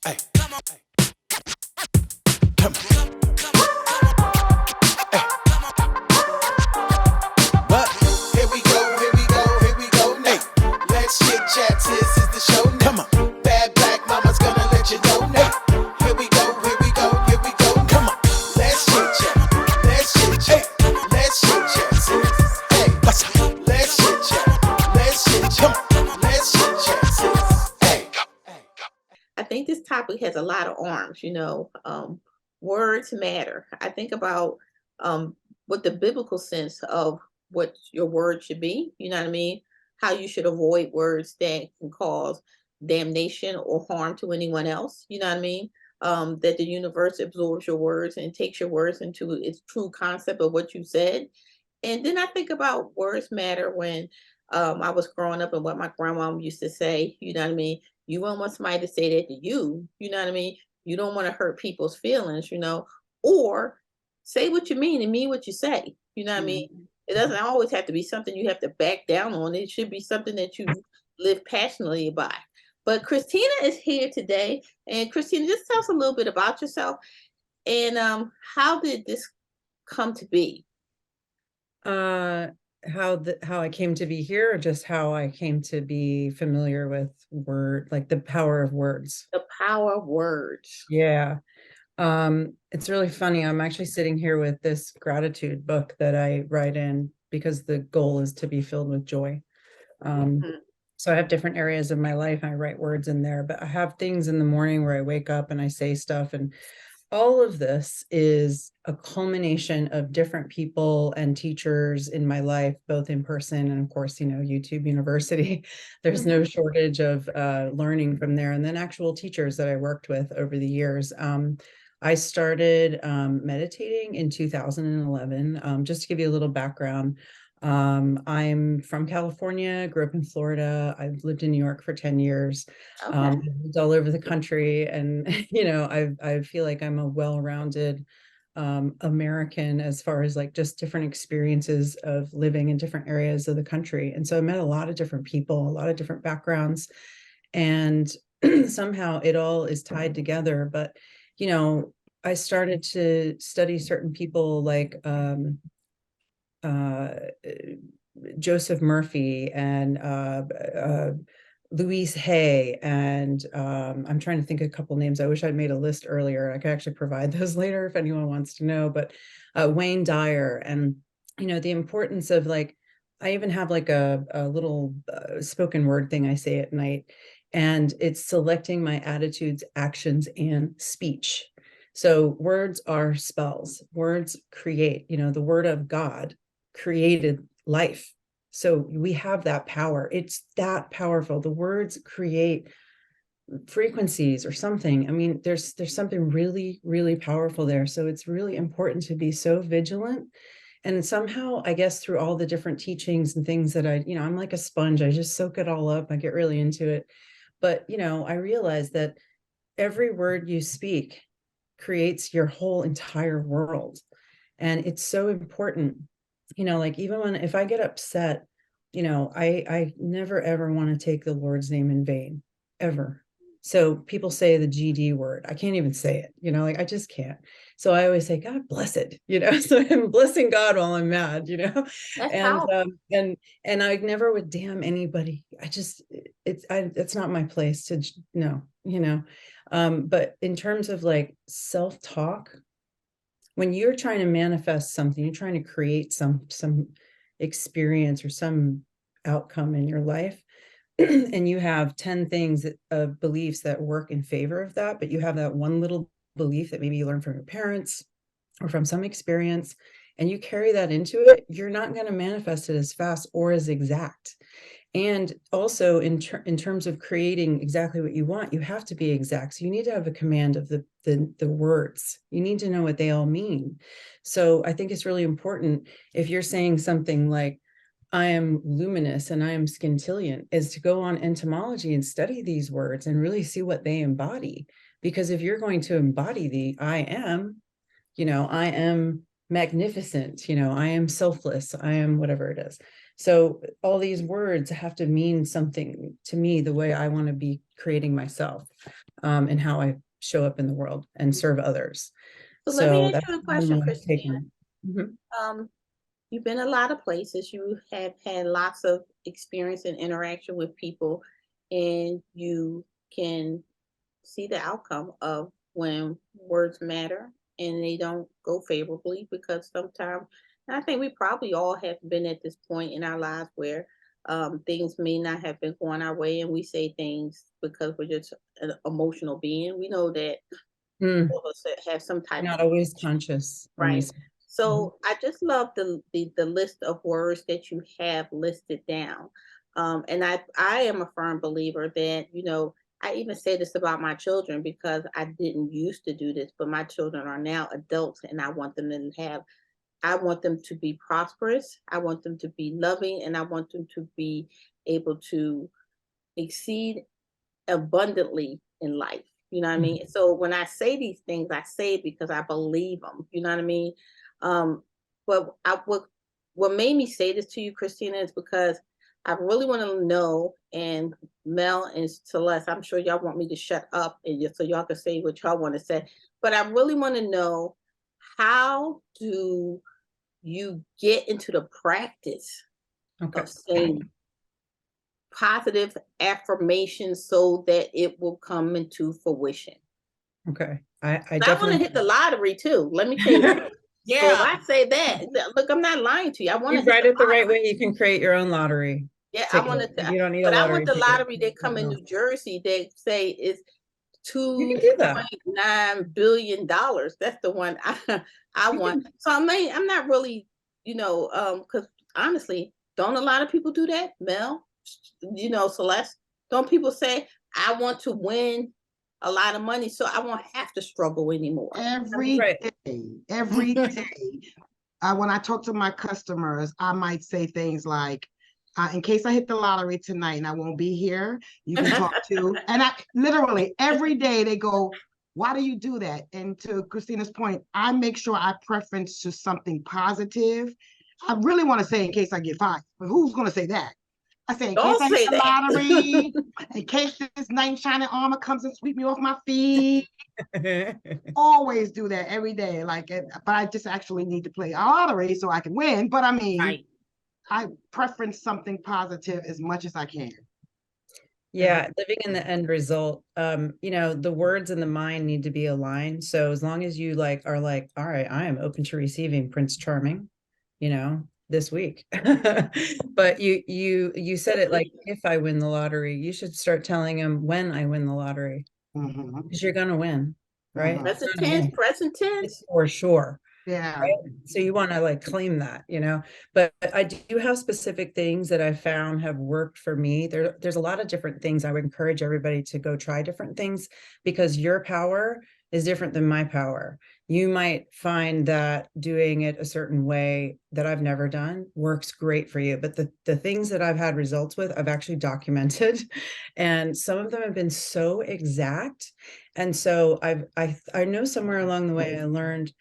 Hey, come on, come on. Hey, what? Here we go, here we go, here we go now. Hey, let's chit chat, this is the show now. Come on. Bad black mama's gonna let you know now. Here we go, here we go, here we go. Come on. Let's chit chat, let's chit chat, let's chit chat, sis. Hey, what's up? Let's chit chat, let's chit chat, let's chit chat, sis. Hey. I think this topic has a lot of arms. Words matter. I think about um, what the biblical sense of what your word should be, you know what I mean? How you should avoid words that can cause damnation or harm to anyone else, you know what I mean? That the universe absorbs your words and takes your words into its true concept of what you said. And then I think about words matter when I was growing up and what my grandma used to say, you know what I mean? You don't want somebody to say that to you know what I mean? You don't want to hurt people's feelings, or say what you mean and mean what you say. You know what I mean? Mhm. It doesn't always have to be something you have to back down on. It should be something that you live passionately by. But Christina is here today. And Christina, just tell us a little bit about yourself and how did this come to be? Uh, how I came to be here, or just how I came to be familiar with like the power of words. The power of words. Yeah. It's really funny. I'm actually sitting here with this gratitude book that I write in because the goal is to be filled with joy. Um, Mhm. so I have different areas of my life. I write words in there, but I have things in the morning where I wake up and I say stuff, and all of this is a culmination of different people and teachers in my life, both in person and, of course, YouTube University. There's no Mhm. shortage of learning from there. And then actual teachers that I worked with over the years. I started meditating in 2011. Just to give you a little background, I'm from California, grew up in Florida. I've lived in New York for 10 years. Okay. I've lived all over the country, and I feel like I'm a well-rounded American as far as like just different experiences of living in different areas of the country. And so I met a lot of different people, a lot of different backgrounds, and somehow it all is tied together. But you know, I started to study certain people like uh, Joseph Murphy and Louise Hay, and I'm trying to think of a couple names. I wish I'd made a list earlier. I could actually provide those later if anyone wants to know. But Wayne Dyer, and the importance of like, I even have like a little spoken word thing I say at night, and it's selecting my attitudes, actions, and speech. So words are spells. Words create. The word of God created life. So we have that power. It's that powerful. The words create frequencies or something. I mean, there's something really, really powerful there. So it's really important to be so vigilant. And somehow, I guess, through all the different teachings and things that I'm like a sponge. I just soak it all up. I get really into it. But, I realize that every word you speak creates your whole entire world. And it's so important, like even if I get upset, I never ever want to take the Lord's name in vain, ever. So people say the GD word. I can't even say it, like I just can't. So I always say, God bless it, so I'm blessing God while I'm mad, That's and powerful. I never would damn anybody. It's not my place to no, but in terms of like self-talk, when you're trying to manifest something, you're trying to create some experience or some outcome in your life, and you have 10 things of beliefs that work in favor of that, but you have that one little belief that maybe you learned from your parents or from some experience, and you carry that into it, you're not going to manifest it as fast or as exact. And also in terms of creating exactly what you want, you have to be exact. So you need to have a command of the words. You need to know what they all mean. So I think it's really important, if you're saying something like, I am luminous and I am scintillant, is to go on entomology and study these words and really see what they embody. Because if you're going to embody the I am magnificent, I am selfless, I am whatever it is. So all these words have to mean something to me, the way I want to be creating myself, and how I show up in the world and serve others. So let me ask That's you a really question, my take Christina. on it. Mhm. You've been a lot of places. You have had lots of experience and interaction with people, and you can see the outcome of when words matter and they don't go favorably, because sometimes, and I think we probably all have been at this point in our lives where things may not have been going our way, and we say things because we're just an emotional being. We know that Mm, all of us have some we're type of not always conscious when we right. say. Mhm. So I just love the list of words that you have listed down. And I am a firm believer that, I even say this about my children because I didn't used to do this, but my children are now adults, and I want them to be prosperous. I want them to be loving, and I want them to be able to exceed abundantly in life. You know what I Mhm. mean? So when I say these things, I say it because I believe them. You know what I mean? Um, but what made me say this to you, Christina, is because I really want to know, and Mel and Celeste, I'm sure y'all want me to shut up and so y'all can say what y'all want to say. But I really want to know, how do you get into the practice Okay. of saying positive affirmations so that it will come into fruition? Okay. I I want to definitely. hit the lottery too. Let me tell you that. So if Yeah. I say that, look, I'm not lying to you. I want to You hit write the it the right lottery. way, you can create your own lottery Yeah, I ticket. want to, You don't need a but I want lottery the ticket. lottery that come in New Jersey that say it's You can two do that. point $9 billion. That's the one I You want. can. So I'm not really, because honestly, don't a lot of people do that, Mel? Celeste, don't people say, I want to win a lot of money so I won't have to struggle anymore? Every Right. day, every day. When I talk to my customers, I might say things like, in case I hit the lottery tonight and I won't be here, you can talk to, and I literally every day they go, why do you do that? And to Christina's point, I make sure I preference to something positive. I really want to say in case I get fired, but who's going to say that? I say, in case Don't I hit say the that. lottery, in case this knight in shining armor comes and sweep me off my feet. Always do that every day. But I just actually need to play a lottery so I can win. But I mean, Right. I preference something positive as much as I can. Yeah, living in the end result. The words and the mind need to be aligned. So as long as you are like, all right, I am open to receiving Prince Charming, this week. But you said it like, if I win the lottery, you should start telling him when I win the lottery, Mhm. because you're gonna win, right? Mhm. Present You're gonna tense, win. present It's tense. for sure. Yeah. Right? So you want to claim that, but I do have specific things that I found have worked for me. There's a lot of different things. I would encourage everybody to go try different things, because your power is different than my power. You might find that doing it a certain way that I've never done works great for you. But the things that I've had results with, I've actually documented, and some of them have been so exact. And so I know somewhere along the way I learned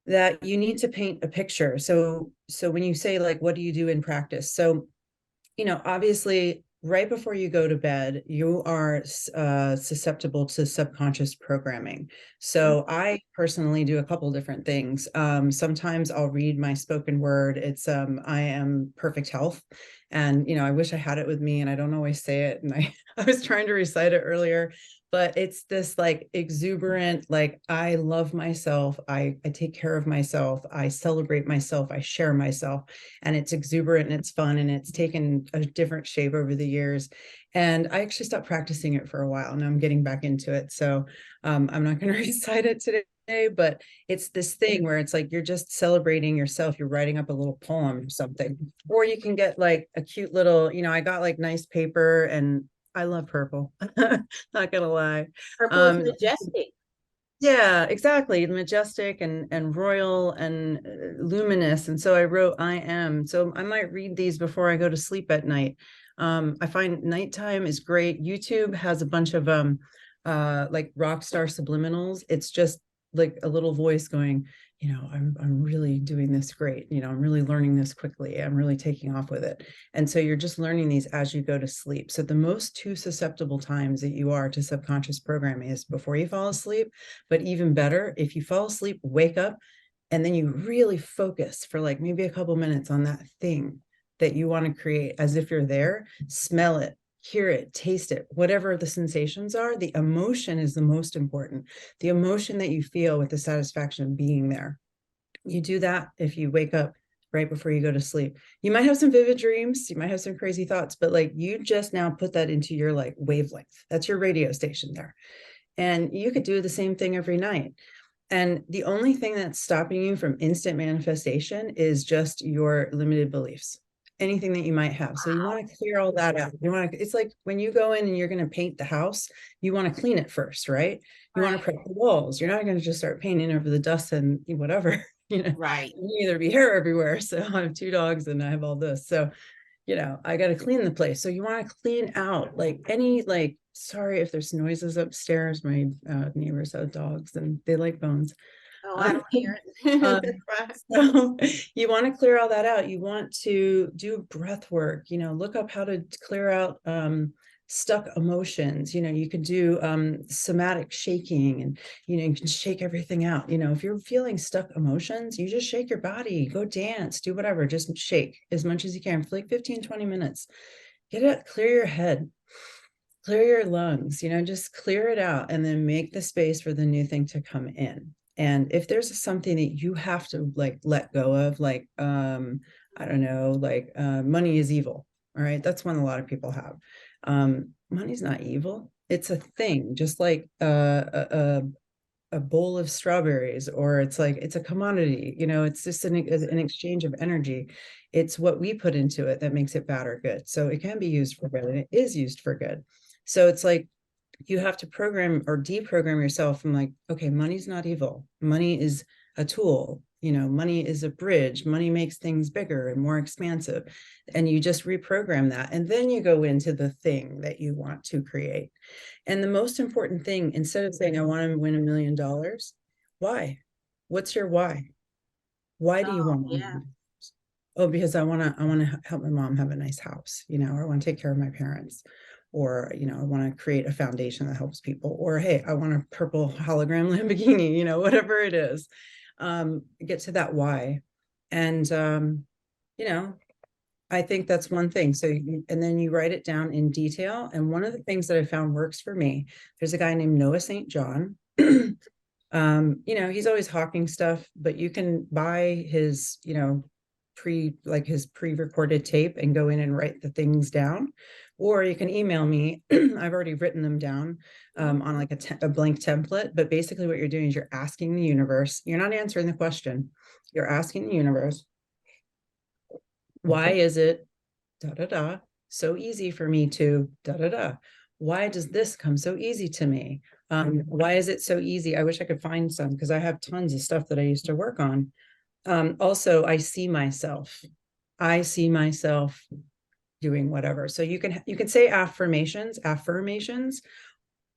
that you need to paint a picture. So when you say what do you do in practice? So, obviously right before you go to bed, you are susceptible to subconscious programming. So I personally do a couple different things. Sometimes I'll read my spoken word. It's I am perfect health. And I wish I had it with me, and I don't always say it. And I was trying to recite it earlier, but it's this exuberant, I love myself, I take care of myself, I celebrate myself, I share myself. And it's exuberant and it's fun, and it's taken a different shape over the years. And I actually stopped practicing it for a while, and I'm getting back into it. So I'm not going to recite it today, but it's this thing where it's you're just celebrating yourself. You're writing up a little poem or something, or you can get a cute little, I got nice paper, and I love purple. Not gonna lie. Purple is Um, majestic. yeah, exactly. Majestic and royal and luminous. And so I wrote, I am. So I might read these before I go to sleep at night. I find nighttime is great. YouTube has a bunch of rock star subliminals. It's just like a little voice going, I'm really doing this great. I'm really learning this quickly. I'm really taking off with it. And so you're just learning these as you go to sleep. So the most two susceptible times that you are to subconscious programming is before you fall asleep, but even better, if you fall asleep, wake up, and then you really focus for like maybe a couple minutes on that thing that you want to create as if you're there, smell it, hear it, taste it, whatever the sensations are. The emotion is the most important. The emotion that you feel with the satisfaction of being there. You do that if you wake up right before you go to sleep. You might have some vivid dreams, you might have some crazy thoughts, but like you just now put that into your like wavelength. That's your radio station there. And you could do the same thing every night. And the only thing that's stopping you from instant manifestation is just your limited beliefs, anything that you might have. So you want to clear all that out. It's like when you go in and you're going to paint the house, you want to clean it first, right? You want to prep the walls. You're not going to just start painting over the dust and whatever, Right. Either be hair everywhere. So I have 2 dogs and I have all this. So I got to clean the place. So you want to clean out sorry if there's noises upstairs. My neighbors have dogs and they like bones. Oh, I don't hear it. Right. So you want to clear all that out. You want to do breath work, look up how to clear out stuck emotions. You can do somatic shaking, and you can shake everything out. If you're feeling stuck emotions, you just shake your body, go dance, do whatever, just shake as much as you can for like 15-20 minutes. Get it, clear your head, clear your lungs, just clear it out, and then make the space for the new thing to come in. And if there's something that you have to like let go of, like I don't know, like money is evil. All right, that's one a lot of people have. Money's not evil. It's a thing, just like a bowl of strawberries, or it's a commodity. It's just an exchange of energy. It's what we put into it that makes it bad or good. So it can be used for good, and it is used for good. So it's like you have to program or deprogram yourself from like, okay, money's not evil. Money is a tool. Money is a bridge. Money makes things bigger and more expansive. And you just reprogram that. And then you go into the thing that you want to create. And the most important thing, instead of saying, I want to win $1 million, why? What's your why? Why do you want $1 million? Oh, because I want to help my mom have a nice house, or I want to take care of my parents, or, I want to create a foundation that helps people, or, hey, I want a purple hologram Lamborghini, whatever it is. Get to that why. And, I think that's one thing. So, and then you write it down in detail. And one of the things that I found works for me, there's a guy named Noah St. John. He's always hawking stuff, but you can buy his, his pre-recorded tape and go in and write the things down, or you can email me. I've already written them down on like a blank template. But basically what you're doing is you're asking the universe, you're not answering the question, you're asking the universe, why is it so easy for me to why does this come so easy to me? Why is it so easy? I wish I could find some, because I have tons of stuff that I used to work on. Also, I see myself doing whatever. So you can say affirmations,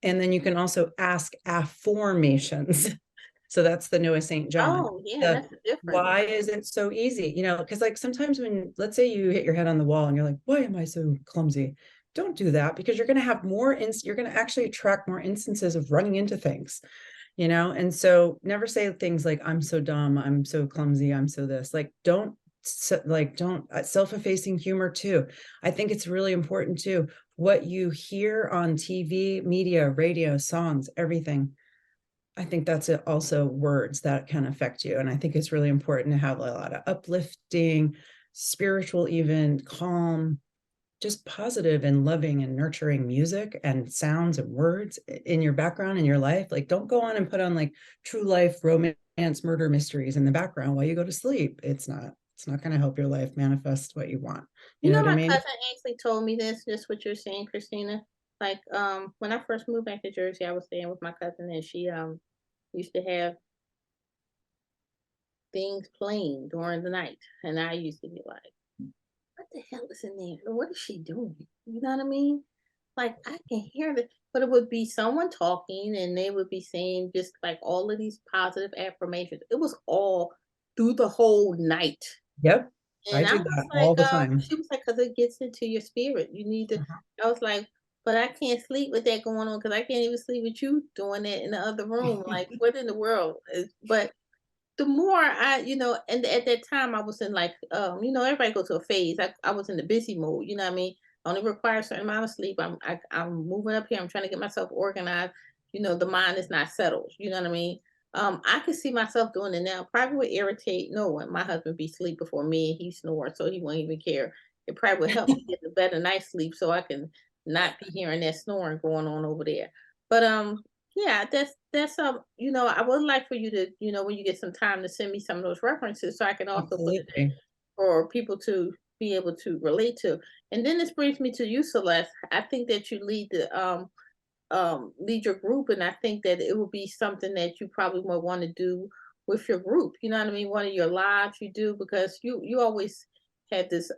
and then you can also ask affirmations. So that's the Noah St. John. Oh, yeah, that's different. Why is it so easy? Because like sometimes when, let's say you hit your head on the wall and you're like, why am I so clumsy? Don't do that, because you're going to have you're going to actually attract more instances of running into things, and so never say things like, I'm so dumb, I'm so clumsy, I'm so this. Don't self-effacing humor too. I think it's really important too. What you hear on TV, media, radio, songs, everything. I think that's also words that can affect you. And I think it's really important to have a lot of uplifting, spiritual, even calm, just positive and loving and nurturing music and sounds and words in your background, in your life. Like, don't go on and put on like true life romance, murder mysteries in the background while you go to sleep. It's not going to help your life manifest what you want. You know what I mean? My cousin actually told me this, just what you're saying, Christina. Like, when I first moved back to Jersey, I was staying with my cousin, and she used to have things playing during the night, and I used to be like, what the hell is in there? What is she doing? You know what I mean? like, I can hear it, but it would be someone talking and they would be saying just like all of these positive affirmations. It was all through the whole night. Yep. I And I do was that like, all the time. she was like, "'Cause it gets into your spirit. You need to." Mhm. I was like, "But I can't sleep with that going on because I can't even sleep with you doing it in the other room. Like, what in the world?" But the more I, and at that time I was in like, everybody go to a phase. I was in the busy mode. You know what I mean? I only require a certain amount of sleep. I'm moving up here. I'm trying to get myself organized. The mind is not settled. You know what I mean? I could see myself doing it now. Probably would irritate no one. My husband be asleep before me and he snores, so he won't even care. It probably would help me get a better night's sleep so I can not be hearing that snoring going on over there. But yeah, I would like for you to, when you get some time to send me some of those references so I can also put it in Absolutely. for people to be able to relate to. And then this brings me to you, Celeste. I think that you lead your group, and I think that it will be something that you probably might want to do with your group. You know what I mean? One of your lives you do, because you always had this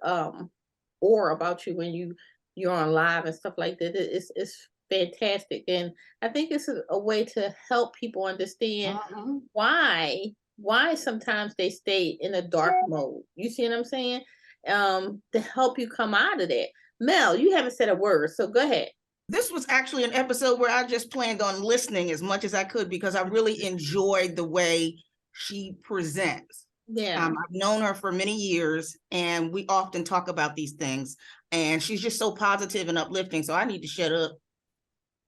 aura about you when you're on live and stuff like that. It's fantastic, and I think it's a way to help people understand Mhm. why sometimes they stay in a dark mode. You see what I'm saying? To help you come out of that. Mel, you haven't said a word, so go ahead. This was actually an episode where I just planned on listening as much as I could because I really enjoyed the way she presents. Yeah. I've known her for many years and we often talk about these things and she's just so positive and uplifting. So I need to shut up.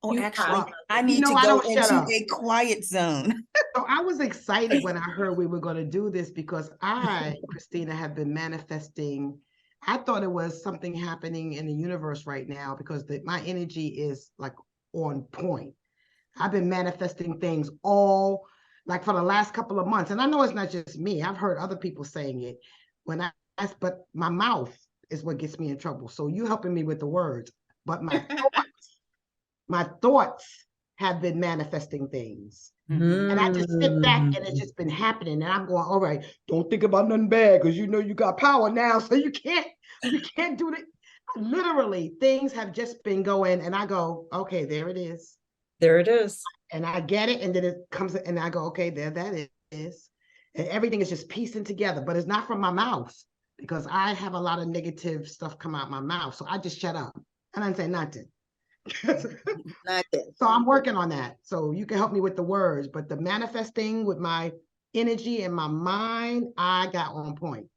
Or You actually, positive. I need to I go don't shut into up. a quiet zone. So I was excited when I heard we were going to do this because I, Christina, have been manifesting. I thought it was something happening in the universe right now because my energy is like on point. I've been manifesting things all like for the last couple of months. And I know it's not just me. I've heard other people saying it but my mouth is what gets me in trouble. So you helping me with the words, but my thoughts have been manifesting things. And I just sit back and it's Mm. just been happening. And I'm going, all right, don't think about nothing bad because you know you got power now. So you can't do it. Literally, things have just been going, and I go, okay, there it is. There it is. And I get it, and then it comes, and I go, okay, there that is. And everything is just piecing together, but it's not from my mouth because I have a lot of negative stuff come out my mouth. So I just shut up. I don't say nothing. Nothing. So I'm working on that. So you can help me with the words, but the manifesting with my energy and my mind, I got on point.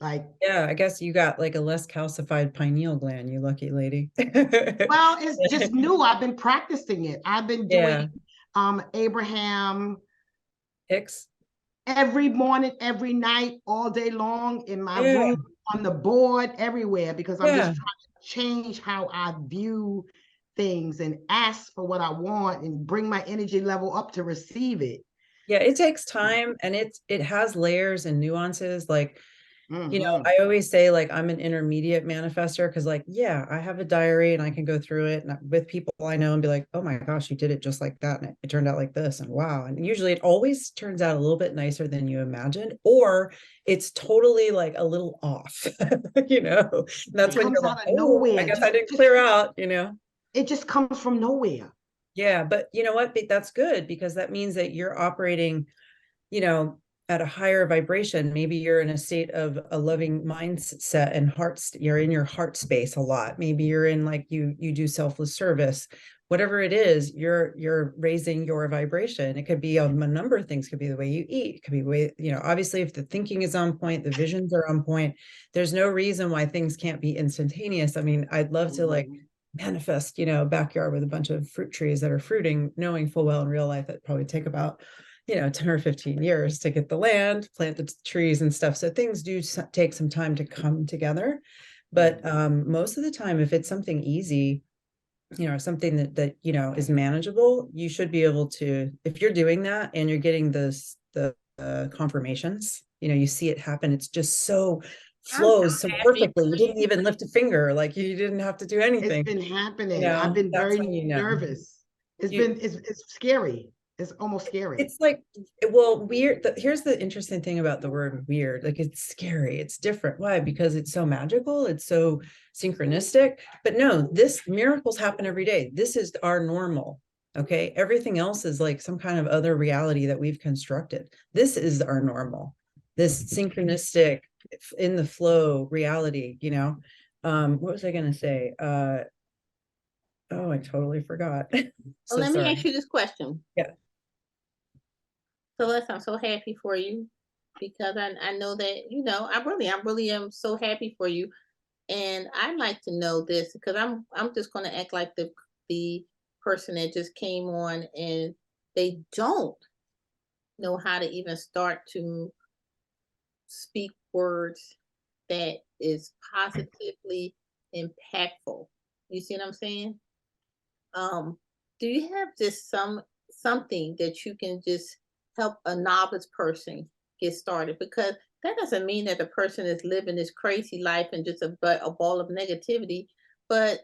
Like, Yeah, I guess you got like a less calcified pineal gland, you lucky lady. well, it's just new. I've been practicing it. I've been Yeah. doing Abraham Hicks. every morning, every night, all day long in my Yeah. room, on the board, everywhere, because I'm Yeah. just trying to change how I view things and ask for what I want and bring my energy level up to receive it. Yeah, it takes time and it has layers and nuances. Like, I always say like I'm an intermediate manifester because like, yeah, I have a diary and I can go through it and with people I know and be like, oh my gosh, you did it just like that. And it turned out like this and wow. And usually it always turns out a little bit nicer than you imagined, or it's totally like a little off, and that's It when comes you're like, out of oh, I nowhere. guess I didn't clear out. It just comes from nowhere. Yeah, but you know what? That's good because that means that you're operating, at a higher vibration. Maybe you're in a state of a loving mindset and you're in your heart space a lot. Maybe you're in like you do selfless service. Whatever it is, you're raising your vibration. It could be a number of things. It could be the way you eat. It could be the way, obviously if the thinking is on point, the visions are on point, there's no reason why things can't be instantaneous. I mean, I'd love to like manifest, a backyard with a bunch of fruit trees that are fruiting, knowing full well in real life that probably take about 10 or 15 years to get the land, plant the trees and stuff. So things do take some time to come together. But most of the time, if it's something easy, something that is manageable, you should be able to, if you're doing that and you're getting the confirmations, you see it happen. It's just so I'm so flows so happy. perfectly. You didn't even lift a finger, like you didn't have to do It's anything. been happening. I've been That's very when nervous. It's scary. It's almost scary. It's like, well, weird. Here's the interesting thing about the word weird. Like, it's scary. It's different. Why? Because it's so magical. It's so synchronistic. But no, miracles happen every day. This is our normal. Okay. Everything else is like some kind of other reality that we've constructed. This is our normal. This synchronistic, in the flow reality, what was I going to say? Oh, I totally forgot. Well, So let me sorry. ask you this question. Yeah. Celeste, I'm so happy for you because I know that, I really am so happy for you. And I'd like to know this because I'm just gonna act like the person that just came on and they don't know how to even start to speak words that is positively impactful. You see what I'm saying? Do you have just something that you can just help a novice person get started? Because that doesn't mean that the person is living this crazy life and just a ball of negativity, but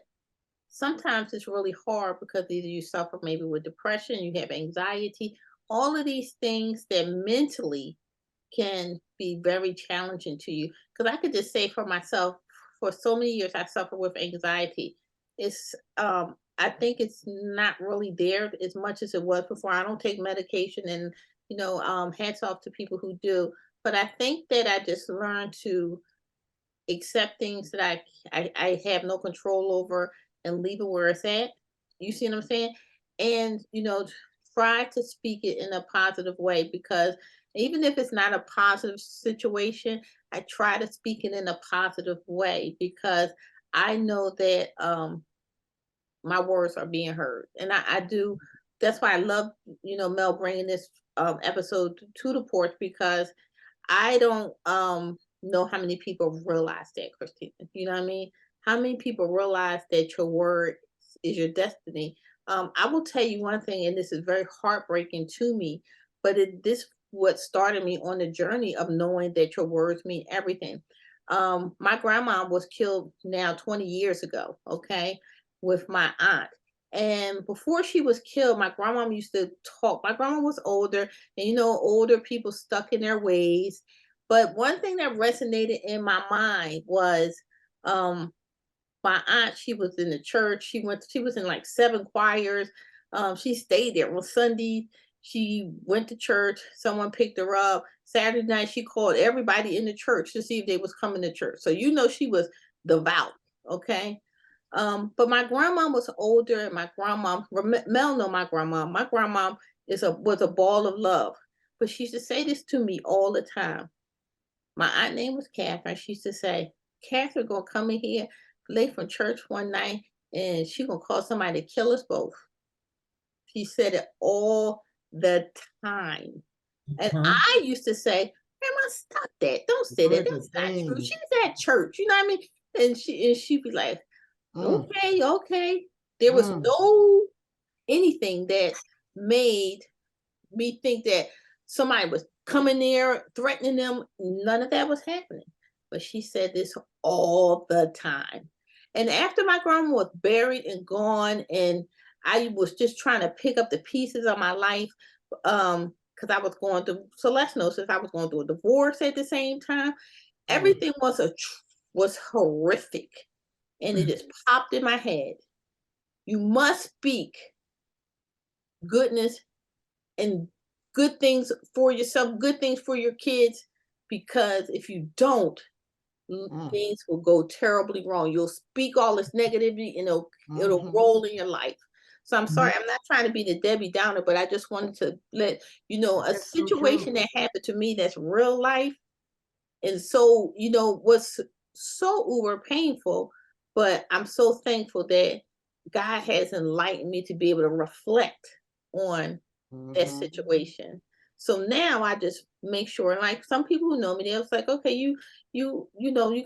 sometimes it's really hard because either you suffer maybe with depression, you have anxiety, all of these things that mentally can be very challenging to you. Because I could just say for myself, for so many years, I suffered with anxiety. It's, I think it's not really there as much as it was before. I don't take medication, and hats off to people who do. But I think that I just learned to accept things that I have no control over and leave it where it's at. You see what I'm saying? And try to speak it in a positive way, because even if it's not a positive situation, I try to speak it in a positive way because I know that my words are being heard. And I do. That's why I love Mel bringing this episode to the porch, because I don't know how many people realize that, Christina. You know what I mean? How many people realize that your word is your destiny? I will tell you one thing, and this is very heartbreaking to me, but this what started me on the journey of knowing that your words mean everything. My grandma was killed now 20 years ago, okay, with my aunt. And before she was killed, my grandma used to talk. My grandma was older, and older people stuck in their ways. But one thing that resonated in my mind was my aunt. She was in the church. She was in like 7 choirs. She stayed there on Sunday. She went to church. Someone picked her up. Saturday night, she called everybody in the church to see if they was coming to church. So she was devout. Okay. But my grandma was older, and my grandma, Mel know my grandma. My grandma was a ball of love. But she used to say this to me all the time. My aunt name was Catherine. She used to say, Catherine gonna come in here late from church one night, and she gonna call somebody to kill us both. She said it all the time. And Uh-huh. I used to say, Grandma, stop that. Don't say that. Heard the That's not true. thing. She was at church. You know what I mean? And she'd be like, okay, okay. There was no anything that made me think that somebody was coming there threatening them. None of that was happening. But she said this all the time. And after my grandma was buried and gone, and I was just trying to pick up the pieces of my life, because I was going through, Celeste knows, since I was going through a divorce at the same time, everything was horrific. And it just popped in my head. You must speak goodness and good things for yourself, good things for your kids, because if you don't, things will go terribly wrong. You'll speak all this negativity, and it'll roll in your life. So I'm sorry, I'm not trying to be the Debbie Downer, but I just wanted to let you know a That's so situation true. that happened to me that's real life. And so, was so uber painful, but I'm so thankful that God has enlightened me to be able to reflect on that situation. So now I just make sure, and like some people who know me, they're like, okay, you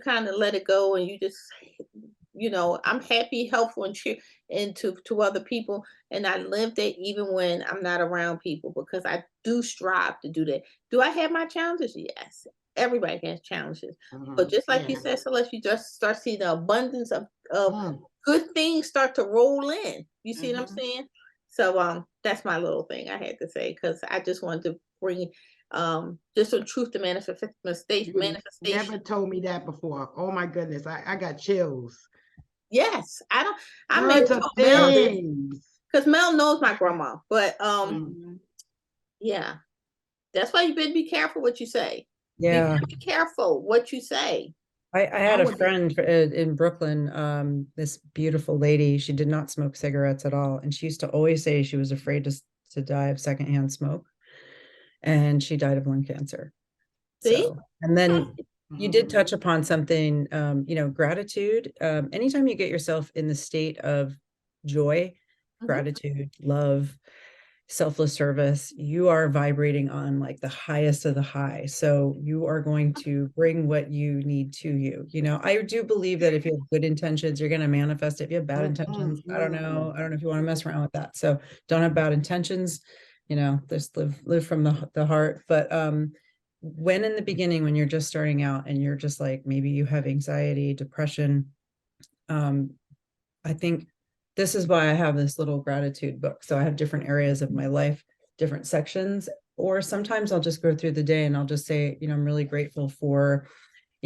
kind of let it go, and you just, I'm happy, helpful, and cheer, and to other people, and I live that even when I'm not around people, because I do strive to do that. Do I have my challenges? Yes. Everybody has challenges, but just like you said, Celeste, you just start seeing the abundance of good things start to roll in. You see what I'm saying? So that's my little thing I had to say, because I just wanted to bring just some truth to You manifestation. never told me that before. Oh my goodness, I got chills. Yes, I may have Words of told Mel this things. because Mel knows my grandma, but Mhm. yeah, that's why you better be careful what you say. Yeah. Be careful what you say. I had a would- friend in Brooklyn, this beautiful lady. She did not smoke cigarettes at all. And she used to always say she was afraid to die of secondhand smoke. And she died of lung cancer. See? So, and then you did touch upon something, gratitude. Anytime you get yourself in the state of joy, Mhm. gratitude, love, selfless service, you are vibrating on like the highest of the high. So you are going to bring what you need to you. I do believe that if you have good intentions, you're going to manifest it. If you have bad intentions, I don't know if you want to mess around with that. So don't have bad intentions, just live from the heart. But when in the beginning, when you're just starting out and you're just like, maybe you have anxiety, depression, I think this is why I have this little gratitude book. So I have different areas of my life, different sections, or sometimes I'll just go through the day and I'll just say, I'm really grateful for,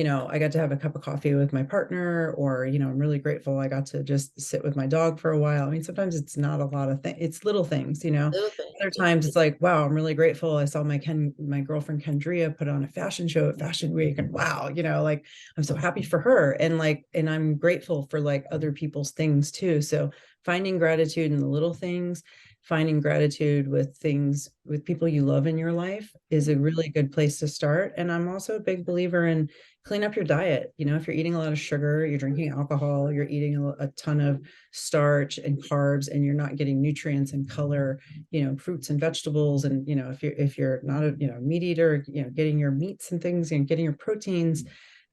I got to have a cup of coffee with my partner, or, I'm really grateful I got to just sit with my dog for a while. I mean, sometimes it's not a lot of things, it's little things, Little Other things. times it's like, wow, I'm really grateful. I saw my girlfriend Kendria put on a fashion show at Fashion Week, and wow, like I'm so happy for her. And I'm grateful for like other people's things too. So finding gratitude in the little things, finding gratitude with people you love in your life is a really good place to start. And I'm also a big believer in clean up your diet. If you're eating a lot of sugar, you're drinking alcohol, you're eating a ton of starch and carbs, and you're not getting nutrients and color, fruits and vegetables. And, if you're not a, meat eater, getting your meats and things and getting your proteins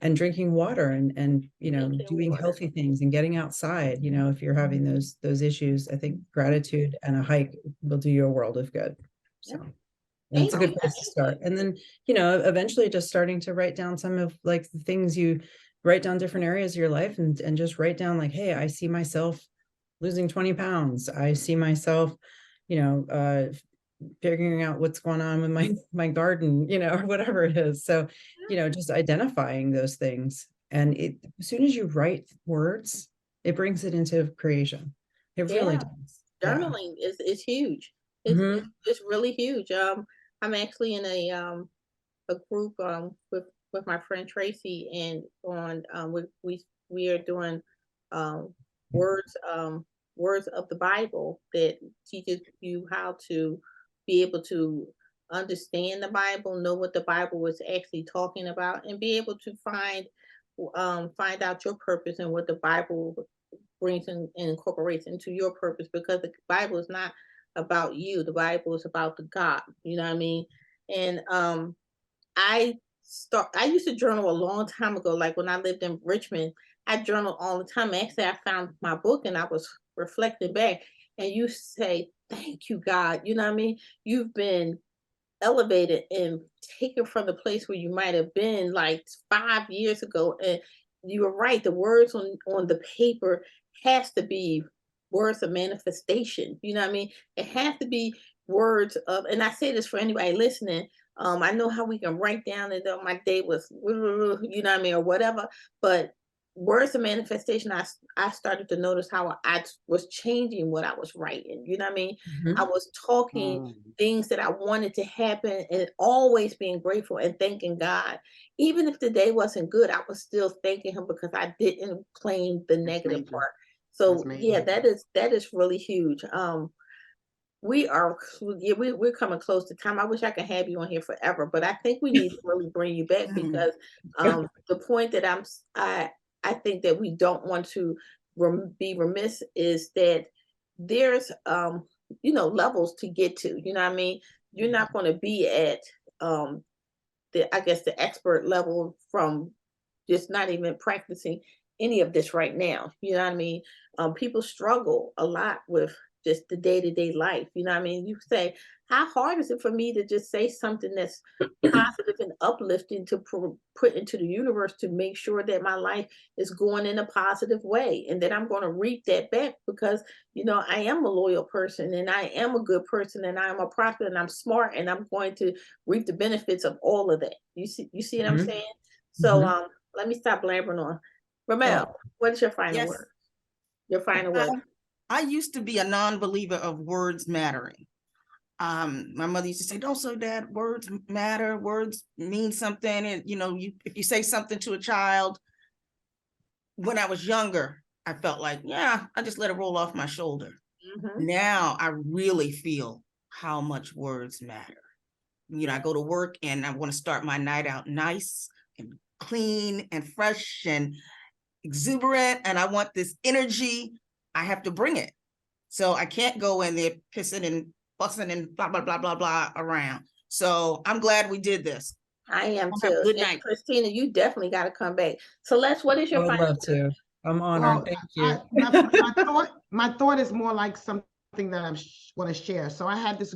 and drinking water and doing water. healthy things and getting outside, if you're having those issues. I think gratitude and a hike will do you a world of good. So that's a good place to start. And then, eventually just starting to write down some of like the things you write down, different areas of your life, and just write down like, hey, I see myself losing 20 pounds. I see myself, figuring out what's going on with my garden, or whatever it is. So, just identifying those things. And as soon as you write words, it brings it into creation. It really does. Yeah. Journaling is huge. Mhm. It's really huge. I'm actually in a group with my friend Tracy, and on we are doing um words words of the Bible that teaches you how to be able to understand the Bible, know what the Bible is actually talking about, and be able to find out your purpose and what the Bible brings in and incorporates into your purpose, because the Bible is not about you. The Bible is about the God. You know what I mean? And I used to journal a long time ago. Like when I lived in Richmond, I journaled all the time. Actually, I found my book and I was reflecting back, and you say, thank you, God. You know what I mean? You've been elevated and taken from the place where you might have been like 5 years ago. And you were right. The words on the paper has to be words of manifestation. You know what I mean? It has to be words of, and I say this for anybody listening. I know how we can write down that my day was, you know what I mean, or whatever, but words of manifestation, I started to notice how I was changing what I was writing. You know what I mean? I Mhm. was talking things that I wanted to happen, and always being grateful and thanking God. Even if the day wasn't good, I was still thanking him because I didn't claim the negative major. part. That's So major. yeah, that is really huge. We're coming close to time. I wish I could have you on here forever, but I think we need to really bring you back, because the point that I think that we don't want to be remiss is that there's levels to get to. You know what I mean? You're not going to be at um the expert level from just not even practicing any of this right now. You know what I mean? People struggle a lot with just the day-to-day life. You know what I mean? You say, how hard is it for me to just say something that's positive and uplifting to put into the universe to make sure that my life is going in a positive way, and that I'm going to reap that back, because I am a loyal person, and I am a good person, and I'm a prophet, and I'm smart, and I'm going to reap the benefits of all of that. You see what I'm Mhm. saying? So Mhm. let me stop blabbering on. Ramel, what is your final Yes. word? Your final word. I used to be a non-believer of words mattering. My mother used to say, "Don't say that, words matter, words mean something." And if you say something to a child, when I was younger, I felt like, yeah, I just let it roll off my shoulder. Mhm. Now I really feel how much words matter. I go to work and I want to start my night out nice and clean and fresh and exuberant, and I want this energy. I have to bring it. So I can't go in there pissing and fussing and blah, blah, blah, blah, blah around. So I'm glad we did this. I am Have a too. good And night. Christina, you definitely got to come back. Celeste, what is I your would final love word? to. I'm honored. Well, Thank you. my thought is more like something that I want to share. So I had this,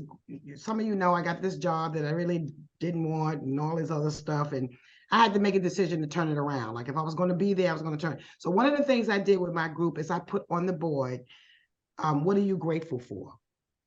some of you know, I got this job that I really didn't want and all this other stuff. And I had to make a decision to turn it around. Like if I was going to be there, I was going to turn it. So one of the things I did with my group is I put on the board, what are you grateful for?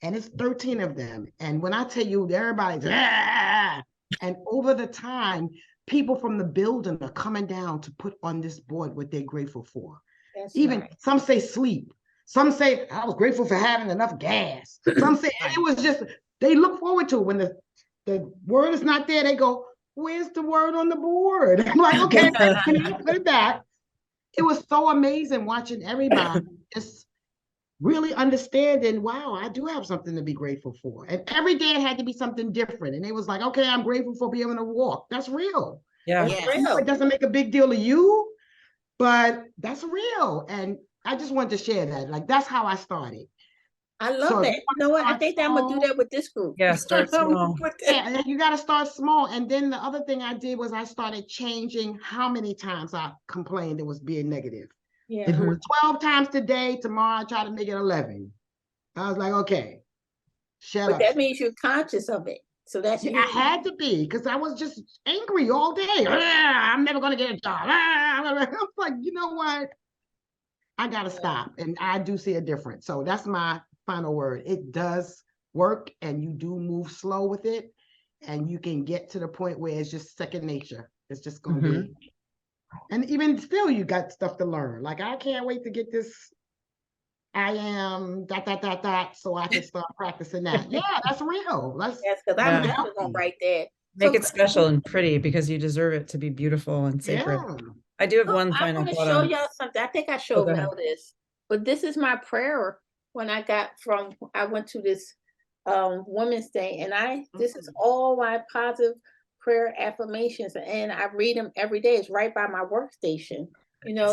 And it's 13 of them. And when I tell you, everybody's, ah! And over the time, people from the building are coming down to put on this board what they're grateful for. That's Even nice. some say sleep. Some say I was grateful for having enough gas. Some say and it was just, they look forward to it. When the word is not there, they go, where's the word on the board? I'm like, okay, put it back. It was so amazing watching everybody just really understanding, wow, I do have something to be grateful for. And every day it had to be something different. And it was like, okay, I'm grateful for being able to walk. That's real. Yeah. That's Yes. real. It doesn't make a big deal of you, but that's real. And I just wanted to share that. Like, that's how I started. I love So that. You know what? I think that I'm gonna do that with this group. Yeah, start small. yeah, and you got to start small. And then the other thing I did was I started changing how many times I complained it was being negative. Yeah. If it was 12 times today, tomorrow I try to make it 11. I was like, okay, shut But up. that means you're conscious of it. So that's Yeah, I had to be, because I was just angry all day. "Ah, I'm never going to get a job." I'm like, you know what? I got to stop. And I do see a difference. So that's my final word. It does work, and you do move slow with it. And you can get to the point where it's just second nature. It's just going to be. And even still, you got stuff to learn. Like, I can't wait to get this. I am ... so I can start practicing that. Yeah, that's real. yes, because I'm Yeah. definitely gonna write that. Make So, it special and pretty, because you deserve it to be beautiful and sacred. Yeah. I do have oh, one I final want to thought show on. y'all something. I think I Oh, showed go ahead. Mel this, but this is my prayer when I went to this Women's Day, and this is all my positive prayer affirmations, and I read them every day. It's right by my workstation,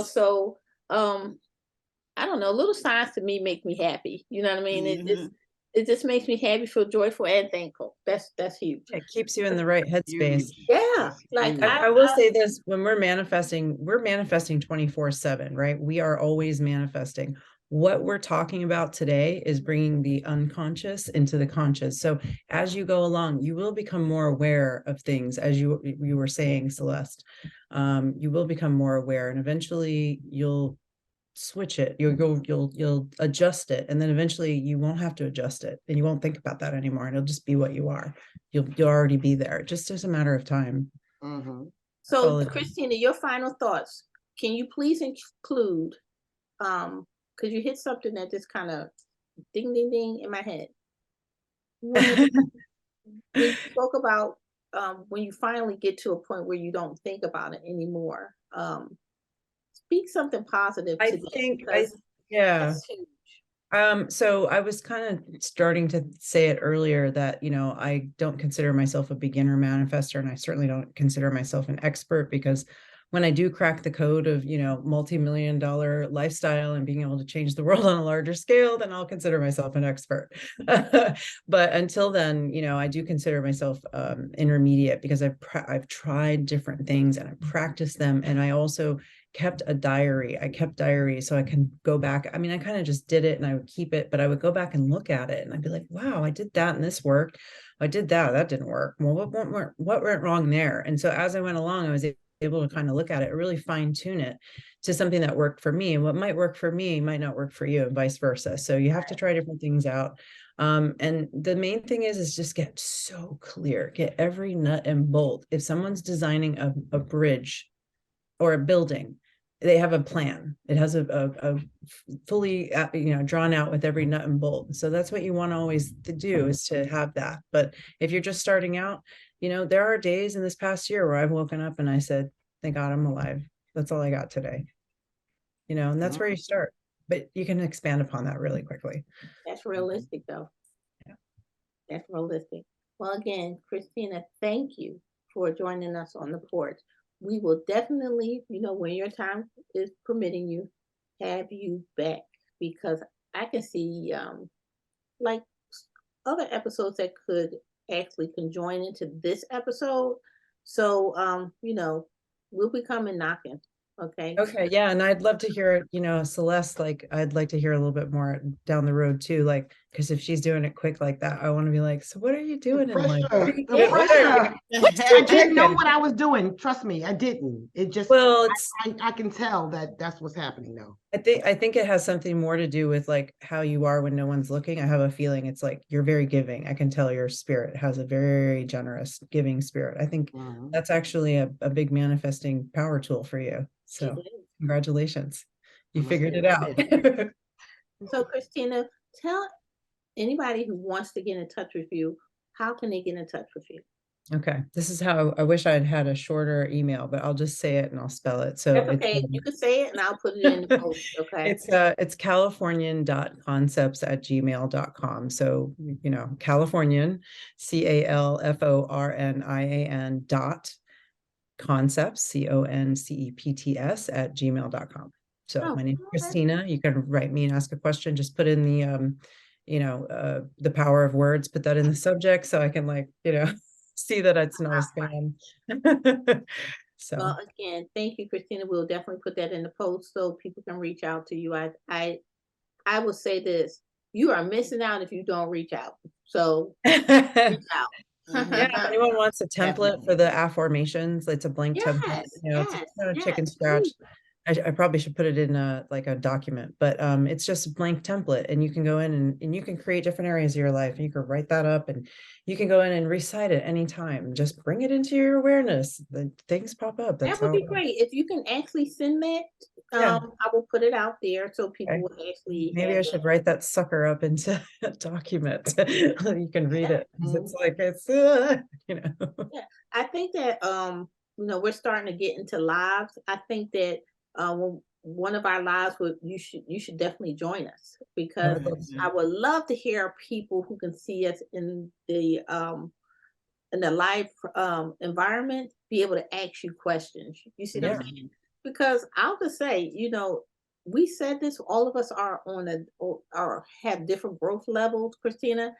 so I don't know, little signs to me make me happy. You know what I mean? It just makes me happy, feel joyful and thankful. That's huge. It keeps you in the right headspace. Huge. Yeah, That's like huge. I will say this: when we're manifesting 24/7, right? We are always manifesting. What we're talking about today is bringing the unconscious into the conscious. So as you go along, you will become more aware of things, as you were saying, Celeste. You will become more aware, and eventually you'll switch it. You'll adjust it, and then eventually you won't have to adjust it, and you won't think about that anymore, and it'll just be what you are. You'll already be there. It just is a matter of time. Mhm. So, Solid. Christina, your final thoughts. Can you please include, because you hit something that just kind of ding, ding, ding in my head. When you spoke about when you finally get to a point where you don't think about it anymore, speak something positive I to that, think because yeah. that's huge. So I was kind of starting to say it earlier that, I don't consider myself a beginner manifester, and I certainly don't consider myself an expert, because when I do crack the code of, multi-million-dollar lifestyle and being able to change the world on a larger scale, then I'll consider myself an expert. But until then, I do consider myself intermediate, because I've tried different things and I practice them. And I also kept a diary. I kept diary so I can go back. I mean, I kind of just did it and I would keep it, but I would go back and look at it and I'd be like, wow, I did that and this worked. I did that, that didn't work. Well, what went wrong there? And so as I went along, I was able to kind of look at it, really fine tune it to something that worked for me. And what might work for me might not work for you, and vice versa. So you have to try different things out. And the main thing is just get so clear, get every nut and bolt. If someone's designing a bridge or a building, they have a plan. It has a fully, drawn out with every nut and bolt. So that's what you want to always to do, is to have that. But if you're just starting out, there are days in this past year where I've woken up and I said, thank God I'm alive. That's all I got today. And that's where you start, but you can expand upon that really quickly. That's realistic though. Yeah. That's realistic. Well, again, Christina, thank you for joining us on the porch. We will definitely, when your time is permitting you, have you back, because I can see like other episodes that could actually conjoin into this episode. So we'll be coming knocking. Okay. Okay, yeah, and I'd love to hear, Celeste, like, I'd like to hear a little bit more down the road too, like, because if she's doing it quick like that, I want to be like, so what are you doing in life? The Yeah. pressure. What's I didn't know cooking? what I was doing. Trust me, I didn't. It just, Well, it's I can tell that that's what's happening though. I think it has something more to do with like how you are when no one's looking. I have a feeling it's like you're very giving. I can tell your spirit has a very generous, giving spirit. I think that's actually a big manifesting power tool for you. So It is. congratulations. You Well, figured it out. So Christina, tell anybody who wants to get in touch with you, how can they get in touch with you? Okay, this is how I wish I'd had a shorter email, but I'll just say it and I'll spell it. So That's okay. You can say it and I'll put it in the post. Okay. it's californian.concepts@gmail.com. So, Californian, CALFORNIAN concepts, CONCEPTS @gmail.com. So my name is Christina. You can write me and ask a question. Just put in the the power of words, put that in the subject so I can see that it's not a spam. So Well, again, thank you, Christina. We'll definitely put that in the post so people can reach out to you. I will say this: you are missing out if you don't reach out. So reach out. yeah, if anyone wants a template for the affirmations, it's a blank template. It's kind of chicken scratch. please. I probably should put it in a document, but it's just a blank template, and you can go in and you can create different areas of your life, and you can write that up, and you can go in and recite it anytime. Just bring it into your awareness. The things pop up. That's That would how be great. If you can actually send that, Yeah. I will put it out there so people Okay. will actually Maybe I have should it. write that sucker up into a document. You can read it. 'Cause it's like Yeah, I think that we're starting to get into lives. I think that one of our lives would you should definitely join us, because I would love to hear people who can see us in the live environment be able to ask you questions. You see what I'm saying? Because I'll just say, we said this, all of us are or have different growth levels, Christina.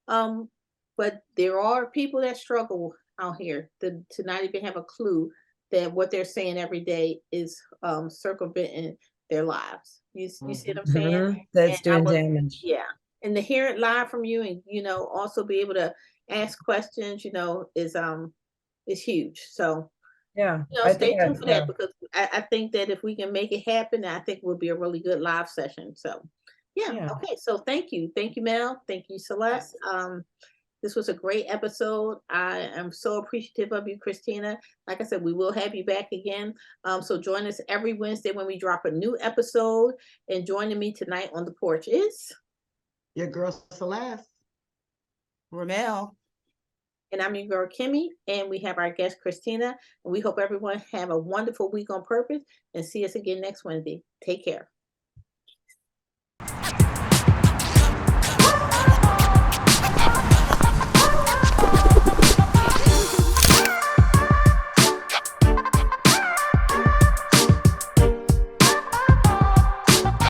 But there are people that struggle out here to not even have a clue that what they're saying every day is circumventing their lives. You see what I'm saying? That's And I doing would, damage. yeah. And to hear it live from you, and also be able to ask questions, is huge. So Yeah, I stay think tuned for that, because I think that if we can make it happen, I think it will be a really good live session. So yeah. Okay. So thank you. Thank you, Mel. Thank you, Celeste. This was a great episode. I am so appreciative of you, Christina. Like I said, we will have you back again. So join us every Wednesday when we drop a new episode. And joining me tonight on the porch is your girl Celeste, Ramel. And I'm your girl, Kimmy. And we have our guest, Christina. And we hope everyone have a wonderful week on purpose, and see us again next Wednesday. Take care.